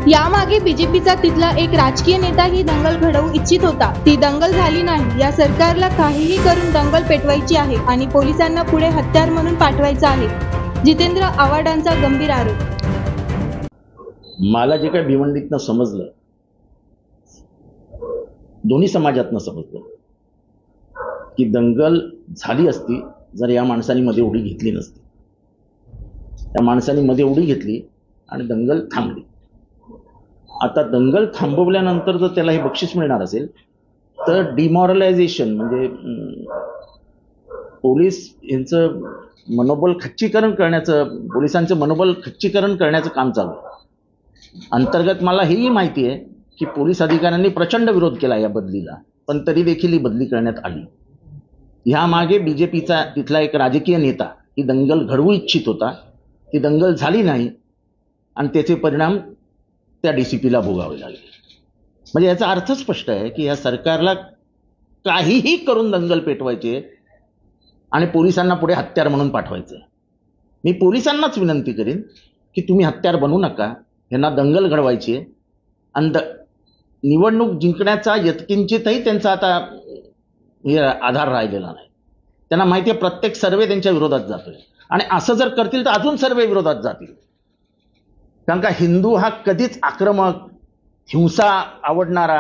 यामागे बीजेपीचा तिथला एक राजकीय नेता ही दंगल घडवू इच्छित होता। ती दंगल झाली नाही। या सरकारला काहीही करून दंगल पेटवायची आहे आणि पोलिसांना पुढे हत्यार म्हणून पाठवायचं आहे। जितेंद्र आव्हाडांचा गंभीर आरोप। मला जे काही भिवंडीतनं समजलं, दोन्ही समाजातनं समजलं की दंगल झाली असती जर या माणसांनी मध्ये उडी घेतली नसती। त्या माणसांनी मध्ये उडी घेतली आणि दंगल थांबली। आता दंगल थांबवल्यानंतर जर त्याला हे बक्षीस मिळणार असेल तर डिमॉरलायझेशन म्हणजे पोलीस यांचं मनोबल खच्चीकरण करण्याचं, पोलिसांचं मनोबल खच्चीकरण करण्याचं काम चालू आहे। अंतर्गत मला हेही माहिती आहे की पोलीस अधिकाऱ्यांनी प्रचंड विरोध केला या बदलीला, पण तरी देखील ही बदली करण्यात आली। ह्यामागे बीजेपीचा तिथला एक राजकीय नेता ही दंगल घडवू इच्छित होता। ती दंगल झाली नाही आणि त्याचे परिणाम त्या डीसीपीला भोगावे लागले। म्हणजे याचा अर्थ स्पष्ट आहे की या सरकारला काहीही करून दंगल पेटवायचे आणि पोलिसांना पुढे हत्यार म्हणून पाठवायचे। मी पोलिसांनाच विनंती करीन की तुम्ही हत्यार बनू नका, यांना दंगल घडवायची आहे आणि निवडणूक जिंकण्याचा यत्किंचितही त्यांचा आता आधार राहिलेला नाही। त्यांना माहिती आहे प्रत्येक सर्वे त्यांच्या विरोधात जातोय आणि असं जर करतील तर अजून सर्वे विरोधात जातील। कारण का हिंदू हा कधीच आक्रमक, हिंसा आवडणारा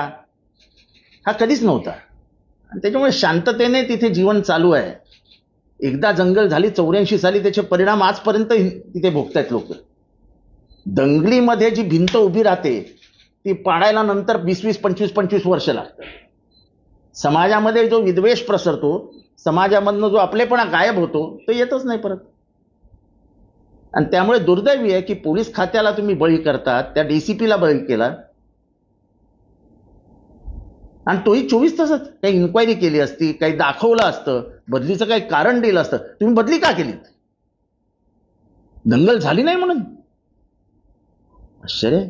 हा कधीच नव्हता आणि त्याच्यामुळे शांततेने तिथे जीवन चालू आहे। एकदा दंगल झाली 84 साली, त्याचे परिणाम आजपर्यंत तिथे भोगतायत लोक। दंगलीमध्ये जी भिंत उभी राहते ती पाडायला नंतर 20-20, 25-25 वर्ष लागतात। समाजामध्ये जो विद्वेष प्रसरतो, समाजामधनं जो आपलेपणा गायब होतो, तो येतच नाही परत। आणि त्यामुळे दुर्दैवी आहे की पोलीस खात्याला तुम्ही बळी करतात, त्या डीसीपीला बळी केला आणि तोही 24 तासात। काही इन्क्वायरी केली असती, काही दाखवलं असतं, बदलीचं काही कारण दिलं असतं, तुम्ही बदली का केलीत? दंगल झाली नाही म्हणून? आश्चर्य।